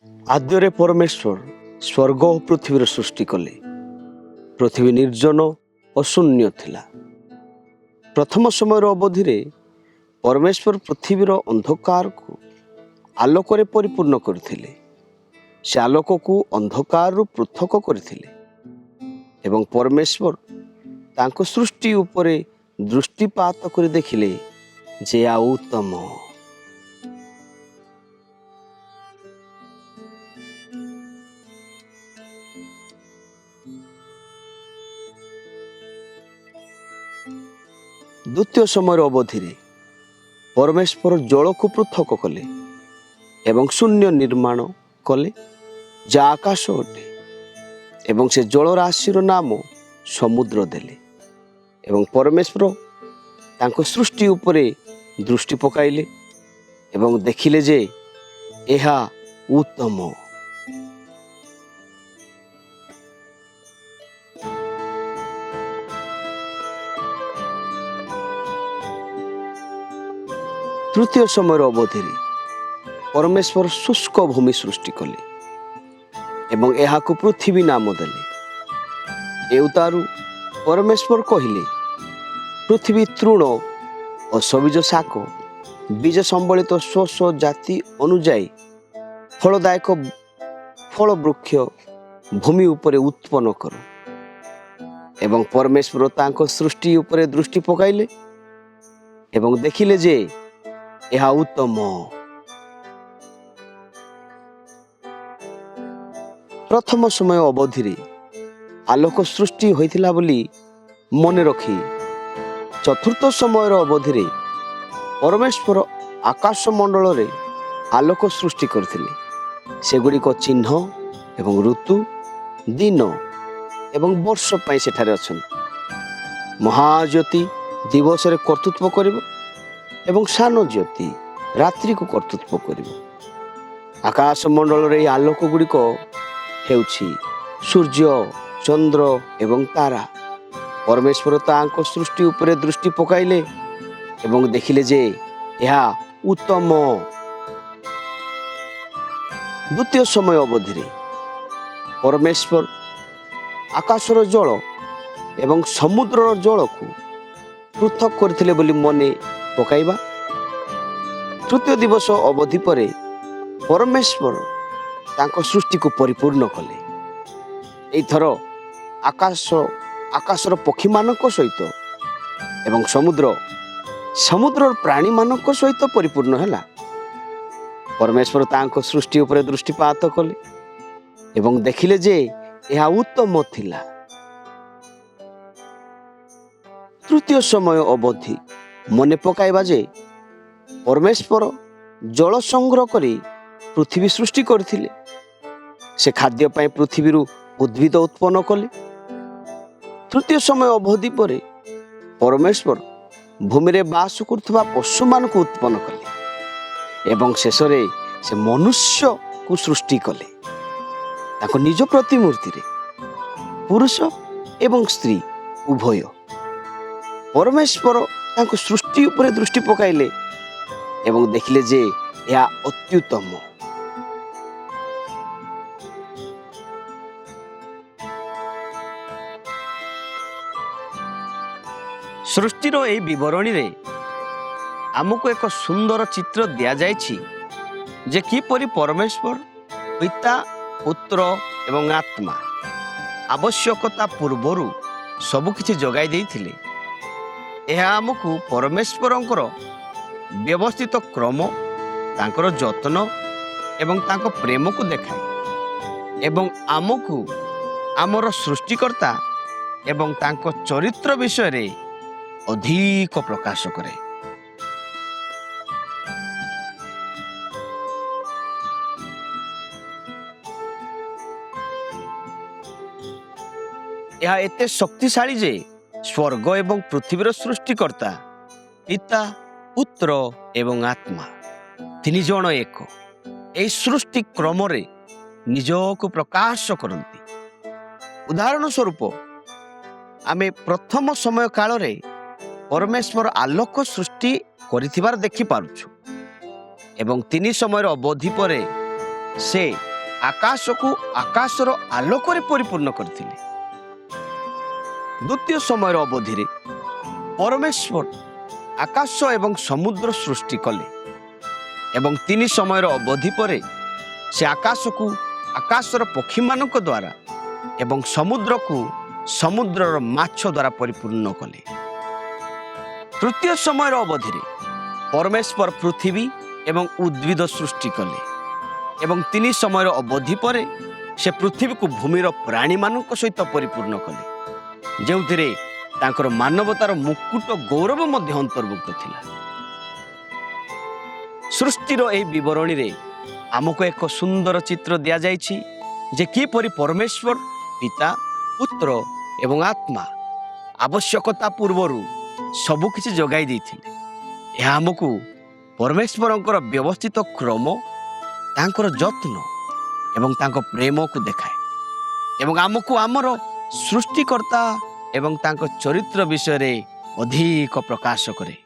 ଆଦ୍ୟରେ ପରମେଶ୍ୱର ସ୍ୱର୍ଗ ଓ ପୃଥିବୀର ସୃଷ୍ଟି କଲେ। ପୃଥିବୀ ନିର୍ଜନ ଓ ଶୂନ୍ୟ ଥିଲା। ପ୍ରଥମ ସମୟର ଅବଧିରେ ପରମେଶ୍ୱର ପୃଥିବୀର ଅନ୍ଧକାରକୁ ଆଲୋକରେ ପରିପୂର୍ଣ୍ଣ କରିଥିଲେ। ସେ ଆଲୋକକୁ ଅନ୍ଧକାରରୁ ପୃଥକ କରିଥିଲେ ଏବଂ ପରମେଶ୍ୱର ତାଙ୍କ ସୃଷ୍ଟି ଉପରେ ଦୃଷ୍ଟିପାତ କରି ଦେଖିଲେ ଯେ ଆଉ ଉତ୍ତମ। ଦ୍ୱିତୀୟ ସମୟର ଅବଧିରେ ପରମେଶ୍ୱର ଜଳକୁ ପୃଥକ କଲେ ଏବଂ ଶୂନ୍ୟ ନିର୍ମାଣ କଲେ ଯାହା ଆକାଶ ଅଟେ, ଏବଂ ସେ ଜଳରାଶିର ନାମ ସମୁଦ୍ର ଦେଲେ। ଏବଂ ପରମେଶ୍ୱର ତାଙ୍କ ସୃଷ୍ଟି ଉପରେ ଦୃଷ୍ଟି ପକାଇଲେ ଏବଂ ଦେଖିଲେ ଯେ ଏହା ଉତ୍ତମ। ତୃତୀୟ ସମୟର ଅବଧିରେ ପରମେଶ୍ୱର ଶୁଷ୍କ ଭୂମି ସୃଷ୍ଟି କଲେ ଏବଂ ଏହାକୁ ପୃଥିବୀ ନାମ ଦେଲେ। ଏଉତାରୁ ପରମେଶ୍ୱର କହିଲେ, ପୃଥିବୀ ତୃଣ ଓ ସବୁଜ ଶାକ ବୀଜ ସମ୍ବଳିତ ସ୍ୱ ସ୍ୱ ଜାତି ଅନୁଯାୟୀ ଫଳଦାୟକ ଫଳ ବୃକ୍ଷ ଭୂମି ଉପରେ ଉତ୍ପନ୍ନ କରୁ। ଏବଂ ପରମେଶ୍ୱର ତାଙ୍କ ସୃଷ୍ଟି ଉପରେ ଦୃଷ୍ଟି ପକାଇଲେ ଏବଂ ଦେଖିଲେ ଯେ ଏହା ଉତ୍ତମ। ପ୍ରଥମ ସମୟ ଅବଧିରେ ଆଲୋକ ସୃଷ୍ଟି ହୋଇଥିଲା ବୋଲି ମନେ ରଖି ଚତୁର୍ଥ ସମୟର ଅବଧିରେ ପରମେଶ୍ୱର ଆକାଶ ମଣ୍ଡଳରେ ଆଲୋକ ସୃଷ୍ଟି କରିଥିଲେ। ସେଗୁଡ଼ିକ ଚିହ୍ନ ଏବଂ ଋତୁ, ଦିନ ଏବଂ ବର୍ଷ ପାଇଁ ସେଠାରେ ଅଛନ୍ତି। ମହାଜ୍ୟୋତି ଦିବସରେ କର୍ତ୍ତୃତ୍ୱ କରିବ ଏବଂ ସାନ ଜ୍ୟୋତି ରାତ୍ରିକୁ କର୍ତ୍ତୃତ୍ୱ କରିବ। ଆକାଶ ମଣ୍ଡଳରେ ଏହି ଆଲୋକ ଗୁଡ଼ିକ ହେଉଛି ସୂର୍ଯ୍ୟ, ଚନ୍ଦ୍ର ଏବଂ ତାରା। ପରମେଶ୍ୱର ତାଙ୍କ ସୃଷ୍ଟି ଉପରେ ଦୃଷ୍ଟି ପକାଇଲେ ଏବଂ ଦେଖିଲେ ଯେ ଏହା ଉତ୍ତମ। ଦ୍ୱିତୀୟ ସମୟ ଅବଧିରେ ପରମେଶ୍ୱର ଆକାଶର ଜଳ ଏବଂ ସମୁଦ୍ରର ଜଳକୁ ପୃଥକ କରିଥିଲେ ବୋଲି ମନେ ପକାଇବା। ତୃତୀୟ ଦିବସ ଅବଧି ପରେ ପରମେଶ୍ୱର ତାଙ୍କ ସୃଷ୍ଟିକୁ ପରିପୂର୍ଣ୍ଣ କଲେ। ଏଇଥର ଆକାଶର ପକ୍ଷୀମାନଙ୍କ ସହିତ ଏବଂ ସମୁଦ୍ରର ପ୍ରାଣୀମାନଙ୍କ ସହିତ ପରିପୂର୍ଣ୍ଣ ହେଲା। ପରମେଶ୍ୱର ତାଙ୍କ ସୃଷ୍ଟି ଉପରେ ଦୃଷ୍ଟିପାତ କଲେ ଏବଂ ଦେଖିଲେ ଯେ ଏହା ଉତ୍ତମ ଥିଲା। ତୃତୀୟ ସମୟ ଅବଧି ମନେ ପକାଇବା ଯେ ପରମେଶ୍ୱର ଜଳ ସଂଗ୍ରହ କରି ପୃଥିବୀ ସୃଷ୍ଟି କରିଥିଲେ। ସେ ଖାଦ୍ୟ ପାଇଁ ପୃଥିବୀରୁ ଉଦ୍ଭିଦ ଉତ୍ପନ୍ନ କଲେ। ତୃତୀୟ ସମୟ ଅବଧି ପରେ ପରମେଶ୍ୱର ଭୂମିରେ ବାସ କରୁଥିବା ପଶୁମାନଙ୍କୁ ଉତ୍ପନ୍ନ କଲେ ଏବଂ ଶେଷରେ ସେ ମନୁଷ୍ୟକୁ ସୃଷ୍ଟି କଲେ। ତାଙ୍କ ନିଜ ପ୍ରତିମୂର୍ତ୍ତିରେ ପୁରୁଷ ଏବଂ ସ୍ତ୍ରୀ ଉଭୟ। ପରମେଶ୍ୱର ତାଙ୍କ ସୃଷ୍ଟି ଉପରେ ଦୃଷ୍ଟି ପକାଇଲେ ଏବଂ ଦେଖିଲେ ଯେ ଏହା ଅତ୍ୟୁତ୍ତମ। ସୃଷ୍ଟିର ଏହି ବିବରଣୀରେ ଆମକୁ ଏକ ସୁନ୍ଦର ଚିତ୍ର ଦିଆଯାଇଛି ଯେ କିପରି ପରମେଶ୍ୱର ପିତା, ପୁତ୍ର ଏବଂ ଆତ୍ମା ଆବଶ୍ୟକତା ପୂର୍ବରୁ ସବୁକିଛି ଯୋଗାଇ ଦେଇଥିଲେ। ଏହା ଆମକୁ ପରମେଶ୍ୱରଙ୍କର ବ୍ୟବସ୍ଥିତ କ୍ରମ, ତାଙ୍କର ଯତ୍ନ ଏବଂ ତାଙ୍କ ପ୍ରେମକୁ ଦେଖାଏ ଏବଂ ଆମକୁ ଆମର ସୃଷ୍ଟିକର୍ତ୍ତା ଏବଂ ତାଙ୍କ ଚରିତ୍ର ବିଷୟରେ ଅଧିକ ପ୍ରକାଶ କରେ। ଏହା ଏତେ ଶକ୍ତିଶାଳୀ ଯେ ସ୍ୱର୍ଗ ଏବଂ ପୃଥିବୀର ସୃଷ୍ଟିକର୍ତ୍ତା ପିତା, ପୁତ୍ର ଏବଂ ଆତ୍ମା ତିନି ଜଣ ଏକ ଏହି ସୃଷ୍ଟି କ୍ରମରେ ନିଜକୁ ପ୍ରକାଶ କରନ୍ତି। ଉଦାହରଣ ସ୍ୱରୂପ ଆମେ ପ୍ରଥମ ସମୟ କାଳରେ ପରମେଶ୍ୱର ଆଲୋକ ସୃଷ୍ଟି କରିଥିବାର ଦେଖିପାରୁଛୁ ଏବଂ ତିନି ସମୟର ଅବଧି ପରେ ସେ ଆକାଶକୁ ଆକାଶର ଆଲୋକରେ ପରିପୂର୍ଣ୍ଣ କରିଥିଲେ। ଦ୍ୱିତୀୟ ସମୟର ଅବଧିରେ ପରମେଶ୍ୱର ଆକାଶ ଏବଂ ସମୁଦ୍ର ସୃଷ୍ଟି କଲେ ଏବଂ 3 ସମୟର ଅବଧି ପରେ ସେ ଆକାଶକୁ ଆକାଶର ପକ୍ଷୀମାନଙ୍କ ଦ୍ୱାରା ଏବଂ ସମୁଦ୍ରକୁ ସମୁଦ୍ରର ମାଛ ଦ୍ୱାରା ପରିପୂର୍ଣ୍ଣ କଲେ। ତୃତୀୟ ସମୟର ଅବଧିରେ ପରମେଶ୍ୱର ପୃଥିବୀ ଏବଂ ଉଦ୍ଭିଦ ସୃଷ୍ଟି କଲେ ଏବଂ 3 ସମୟର ଅବଧି ପରେ ସେ ପୃଥିବୀକୁ ଭୂମିର ପ୍ରାଣୀମାନଙ୍କ ସହିତ ପରିପୂର୍ଣ୍ଣ କଲେ, ଯେଉଁଥିରେ ତାଙ୍କର ମାନବତାର ମୁକୁଟ ଗୌରବ ମଧ୍ୟ ଅନ୍ତର୍ଭୁକ୍ତ ଥିଲା। ସୃଷ୍ଟିର ଏହି ବିବରଣୀରେ ଆମକୁ ଏକ ସୁନ୍ଦର ଚିତ୍ର ଦିଆଯାଇଛି ଯେ କିପରି ପରମେଶ୍ୱର ପିତା, ପୁତ୍ର ଏବଂ ଆତ୍ମା ଆବଶ୍ୟକତା ପୂର୍ବରୁ ସବୁକିଛି ଯୋଗାଇ ଦେଇଥିଲେ। ଏହା ଆମକୁ ପରମେଶ୍ୱରଙ୍କର ବ୍ୟବସ୍ଥିତ କ୍ରମ, ତାଙ୍କର ଯତ୍ନ ଏବଂ ତାଙ୍କ ପ୍ରେମକୁ ଦେଖାଏ ଏବଂ ଆମକୁ ଆମର ସୃଷ୍ଟିକର୍ତ୍ତା ଏବଂ ତାଙ୍କ ଚରିତ୍ର ବିଷୟରେ ଅଧିକ ପ୍ରକାଶ କରେ।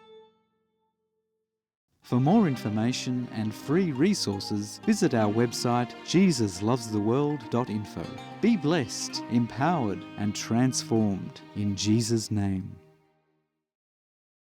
For more information and free resources, visit our website jesuslovestheworld.info. Be blessed, empowered, and transformed in Jesus' name.